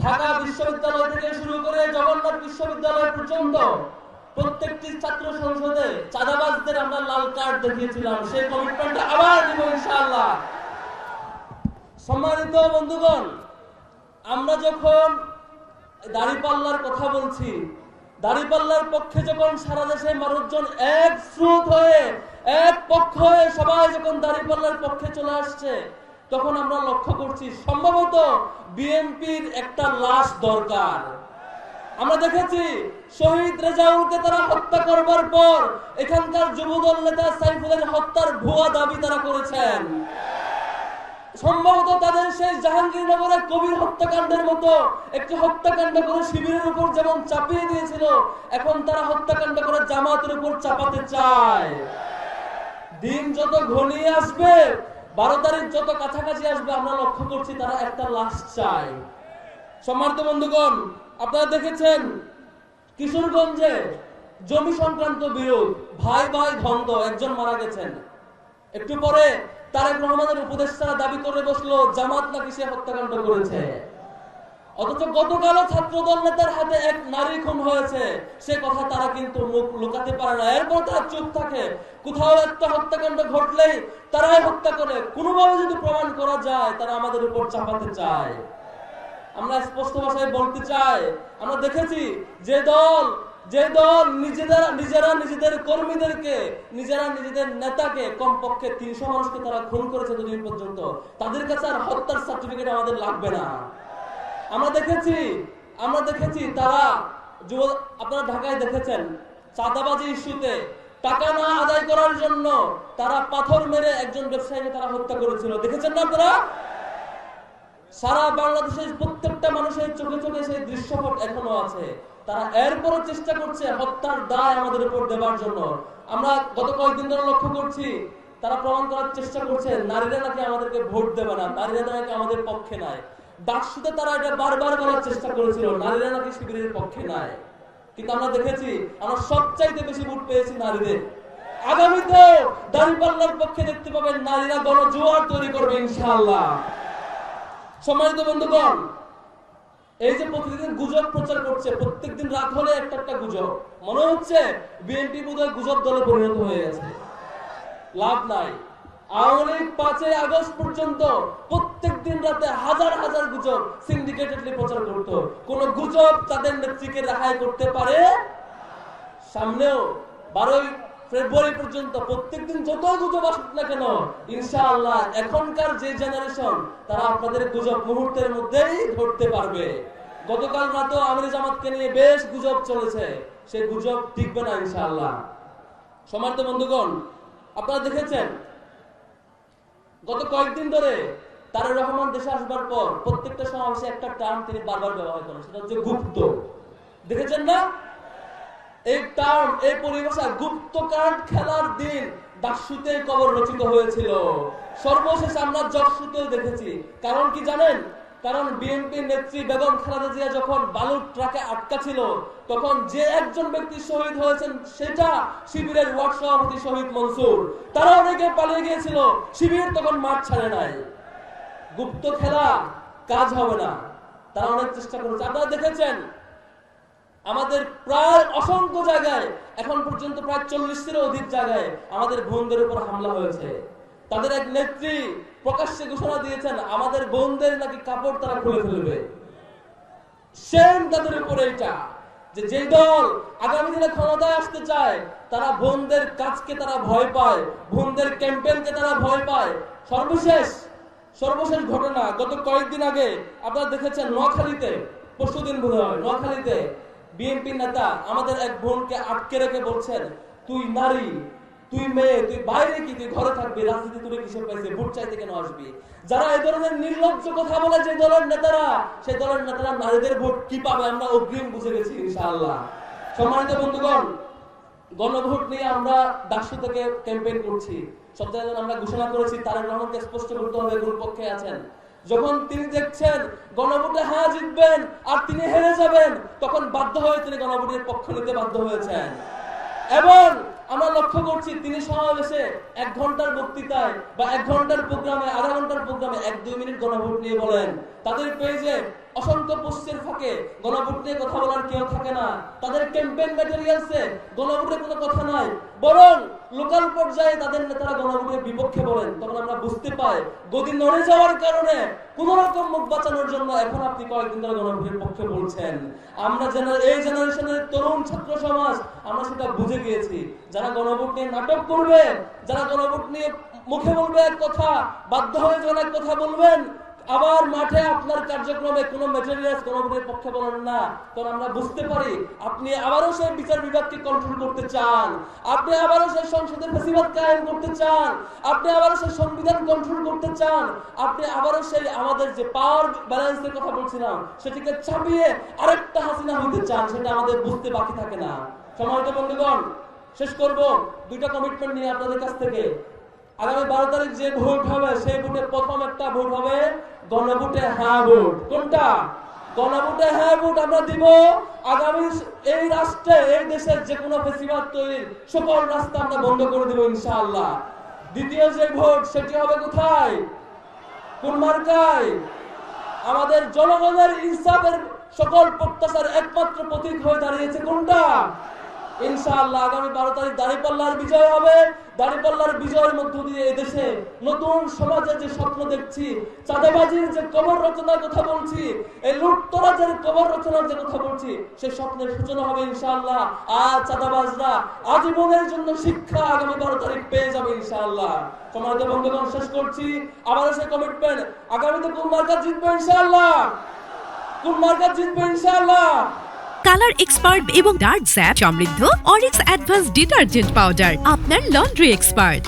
ঢাকা বিশ্ববিদ্যালয় থেকে শুরু করে জগন্নাথ বিশ্ববিদ্যালয় পর্যন্ত প্রত্যেকটি ছাত্র সংসদে চাঁদাবাজদের আমরা লাল কার্ড দেখিয়েছিলাম। সেই কমিটমেন্টটা আবার দিব ইনশাআল্লাহ। সম্মানিত বন্ধুগণ, আমরা যখন দাঁড়িপাল্লার কথা বলছি, দাঁড়িপাল্লার পক্ষে যখন সারা দেশে মানুষজন এক স্রোত হয়ে এক পক্ষ হয়ে সবাই যখন দাঁড়িপাল্লার পক্ষে চলে আসছে, তখন আমরা লক্ষ্য করছি সম্ভবত বিএনপির একটা লাশ দরকার। আমরা দেখেছি শহীদ রেজাউলকে তারা হত্যা করবার পর এখানকার যুবদল নেতা সাইফুলের হত্যার ভুয়া দাবি তারা করেছেন। সম্ভবত তাদের সেই জাহাঙ্গীরনগরের কবির হত্যাকাণ্ডের মতো একটি হত্যাকাণ্ড করে শিবিরের উপর যেমন চাপিয়ে দিয়েছিল, এখন তারা হত্যাকাণ্ড করে জামাতের উপর চাপাতে চায়। দিন যত ঘনিয়ে আসবে, 12 তারিখ যত কাছাকাছি আসবে, আমরা লক্ষ্য করছি তারা একটা লাশ চায়। সম্মানিত বন্ধুগণ, আপনারা দেখেছেন কিশোরগঞ্জে জমি সংক্রান্ত বিরোধ, ভাই ভাই দ্বন্দ্ব, একজন মারা গেছেন। একটু পরে তারেক রহমানের উপদেষ্টারা দাবি করে বসলো জামাত নাকি সে হত্যাকাণ্ড করেছে। অথচ গতকালও ছাত্রদল নেতার হাতে এক নারী খুন হয়েছে, সে কথা তারা কিন্তু মুখ লুকাতে পারে না। এরপর তারা চুপ থাকে। কোথাও একটা হত্যাকাণ্ড ঘটলেই তারাই হত্যা করে, কোনোভাবে যদি প্রমাণ করা যায় তারা আমাদের উপর চাপাতে চায়। আমরা স্পষ্ট ভাষায় বলতে চাই, আমরা দেখেছি যে দল নিজেরা নিজেদের কর্মীদেরকে, নিজেরা নিজেদের নেতাকে, কমপক্ষে 300 মানুষকে তারা খুন করেছে দুদিন পর্যন্ত, তাদের কাছে আর হত্যার সার্টিফিকেট আমাদের লাগবে না। আমরা দেখেছি তারা আপনারা ঢাকায় দেখেছেন চাঁদাবাজি ইস্যুতে টাকা না আদায় করার জন্য তারা পাথর মেরে একজন ব্যবসায়ীকে তারা হত্যা করেছিল। দেখেছেন না আপনারা? সারা বাংলাদেশের প্রত্যেকটা মানুষের চোখে চোখে সেই দৃশ্যপট এখনো আছে। তারা এরপরও চেষ্টা করছে হত্যার দায় আমাদের উপর দেবার জন্য। আমরা গত কয়েকদিন ধরে লক্ষ্য করছি তারা প্রমাণ করার চেষ্টা করছে নারীরা নাকি আমাদেরকে ভোট দেবে না, নারীরা নাকি আমাদের পক্ষে নাই। ডাকসুতে তারা এটা বারবার বলার চেষ্টা করেছিল নারীরা নাকি শিবিরের পক্ষে নাই, কিন্তু আমরা দেখেছি আমরা সবচাইতে বেশি ভোট পেয়েছি নারীদের। আগামীতে দাঁড়িপাল্লার পক্ষে দেখতে পাবেন নারীরা গণজোয়ার তৈরি করবে ইনশাআল্লাহ। সম্মানিত বন্ধুগণ, এই যে প্রতিদিন গুজব প্রচার করছে, প্রত্যেকদিন রাত হলে একটা একটা গুজব, মনে হচ্ছে বিএনপি বোধহয় গুজব দলে পরিণত হয়ে গেছে। লাভ নাই। আওয়ামী লীগ 5 আগস্ট পর্যন্ত প্রত্যেকদিন রাতে হাজার হাজার গুজব সিন্ডিকেটেডলি প্রচার করত। কোন গুজব তাদের নেত্রীকে রেহাই করতে পারে? সামনেও 12 ফেব্রুয়ারি পর্যন্ত প্রত্যেকদিন যত গুজব আসুক না কেন, ইনশাআল্লাহ এখনকার যে জেনারেশন তারা আপনাদের গুজব মুহূর্তের মধ্যেই ধরতে পারবে। গতকাল রাতেও আমির জামাতকে নিয়ে বেশ গুজব চলেছে, সেই গুজব টিকবে না ইনশাআল্লাহ। সম্মানিত বন্ধুগণ, আপনারা দেখেছেন গত কয়েকদিন ধরে তারেক রহমান দেশে আসবার পর প্রত্যেকটা সমাবেশে একটা টার্ম তিনি বারবার ব্যবহার করেন, সেটা হচ্ছে গুপ্ত। দেখেছেন না এই টার্ম, এই পরিভাষা? গুপ্তকাণ্ড খেলার দিন ডাকসুতে কবর রচিত হয়েছিল। সর্বশেষ আমরা জকসুতেও দেখেছি। কারণ কি জানেন? কারণ বিএনপি নেত্রী বেগম খালেদা জিয়া যখন বালুর ট্রাকে আটকা ছিল, তখন যে একজন ব্যক্তি শহীদ হয়েছেন সেটা শিবিরের ওয়ার্ড সভাপতি শহীদ মনসুর। তারা অনেকে পালিয়ে গিয়েছিল, শিবির তখন মাঠ ছাড়ে নাই। গুপ্ত খেলা কাজ হবে না, তারা অনেক চেষ্টা করেছে। আপনারা দেখেছেন আমাদের প্রায় অসংখ্য জায়গায়, এখন পর্যন্ত প্রায় 40-এরও অধিক জায়গায় আমাদের বোনদের উপর হামলা হয়েছে। তাদের এক নেত্রী প্রকাশ্যে ঘোষণা দিয়েছেন আমাদের বোনদের নাকি কাপড় তারা খুলে ফেলবে। সেম তাদের উপরে এটা যে যেই দল আগামী দিনে ক্ষমতায় আসতে চায় তারা বোনদের কাজকে তারা ভয় পায়, বোনদের ক্যাম্পেইনকে তারা ভয় পায়। সর্বশেষ ঘটনা গত কয়েকদিন আগে আপনারা দেখেছেন নোয়াখালীতে, পরশুদিন বোধহয় নোয়াখালীতে বিএনপি নেতা আমাদের এক বোনকে আটকে রেখে বলছেন তুই নারী, তুই মেয়ে, তুই বাইরে কি, তুই ঘরে থাকবি, রাজনীতি তুই কিসের পাইছে, ভোট চাইতে কেন আসবি? যারা এই ধরনের নির্লজ্জ কথা বলে যে দলের নেতারা, সেই দলের নেতারা নারীদের ভোট কি পাবে আমরা অগ্রিম বুঝে গেছি ইনশাআল্লাহ। সম্মানিত বন্ধুগণ, গণভোট নিয়ে আমরা ডাকসু থেকে ক্যাম্পেইন করছি। সব জায়গায় আমরা ঘোষণা করেছি তারেক রহমানকে স্পষ্ট করতে হবে কোন পক্ষে আছেন। যখন তিনি দেখছেন গণভোটে হ্যাঁ জিতবেন আর তিনি হেরে যাবেন, তখন বাধ্য হয়ে তিনি গণভোটের পক্ষ নিতে বাধ্য হয়েছেন। এবং আমরা লক্ষ্য করছি তিনি সমাবেশে 1 ঘন্টার বক্তৃতায় বা 1 ঘন্টার প্রোগ্রামে, আধা ঘন্টার প্রোগ্রামে 1-2 মিনিট গণভোট নিয়ে বলেন। তাদের পেজে অসংখ্য পোস্টের ফাঁকে গণভোট নিয়ে কথা বলার কেউ থাকে না, তাদের ক্যাম্পেইন ম্যাটেরিয়ালসে গণভোটের কোনো কথা নাই, বরং লোকাল পর্যায়ে তাদের নেতারা গণভোটের বিপক্ষে বলেন। তখন আমরা বুঝতে পাই গদি নড়ে যাওয়ার কারণে কোন রকম মুখ বাঁচানোর জন্য এখন আপনি কয়েকদিন ধরে গণভোটের পক্ষে বলছেন। আমরা এই জেনারেশনের তরুণ ছাত্র সমাজ আমরা সেটা বুঝে গিয়েছি। যারা গণভোট নিয়ে নাটক করবে, যারা গণভোট নিয়ে মুখে বলবে এক কথা, বাধ্য হয়ে যখন এক কথা বলবেন, আবার মাঠে আপনার কার্যক্রমে কোনো ম্যাটেরিয়ালস গণভোটের পক্ষে বলেন না, তখন আমরা বুঝতে পারি আপনি আবারও সেই বিচার বিভাগকে কন্ট্রোল করতে চান, আপনি আবারও সেই সংসদের ফ্যাসিবাদ কায়েম করতে চান, আপনি আবারও সেই সংবিধান কন্ট্রোল করতে চান, আপনি আবারও সেই আমাদের যে পাওয়ার ব্যালেন্সের কথা বলছিলাম সেটিকে চাপিয়ে আরেকটা হাসিনা হইতে চান। সেটা আমাদের বুঝতে বাকি থাকে না। সম্মানিত বন্ধুগণ, শেষ করব দুইটা কমিটমেন্ট নিয়ে আপনাদের কাছ থেকে। আগামী 12 তারিখ যে ভোট হবে সেই ভোটে প্রথম একটা ভোট হবে গণভোটে হ্যাঁ ভোট। কোনটা? গণভোটে হ্যাঁ ভোট আমরা দিব। আগামী এই রাষ্ট্রে, এই দেশের যে কোনো ফ্যাসিবাদ তৈরির সকল রাস্তা আমরা বন্ধ করে দেব ইনশাআল্লাহ। দ্বিতীয় যে ভোট সেটি হবে কোথায়? কোন মার্কায়? আমাদের জনগণের ইনসাফের সকল প্রত্যাশার একমাত্র প্রতীক হয়ে দাঁড়িয়েছে কোনটা? ইনশাআল্লাহ আগামী 12 তারিখ দাঁড়িপাল্লার বিজয় হবে। দাঁড়িপাল্লার বিজয়ের মধ্য দিয়ে এদেশে নতুন সমাজের যে স্বপ্ন দেখছি, চাঁদাবাজির যে কবর রচনার কথা বলছি, এই লুটতরাজের কবর রচনার যে কথা বলছি, সেই স্বপ্নের সূচনা হবে ইনশাআল্লাহ। আর চাঁদাবাজরা আজীবনের জন্য শিক্ষা আগামী 12 তারিখ পেয়ে যাবে ইনশাআল্লাহ। সম্মানিত বন্ধুগণ, শেষ করছি আবারও সেই কমিটমেন্ট, আগামীতে কোন মার্কা জিতবে ইনশাআল্লাহ, কোন মার্কা জিতবে ইনশাআল্লাহ। কালার এক্সপার্ট এবং ডার্ক স্যাপ সমৃদ্ধ অরিক্স অ্যাডভান্স ডিটারজেন্ট পাউডার, আপনার লন্ড্রি এক্সপার্ট।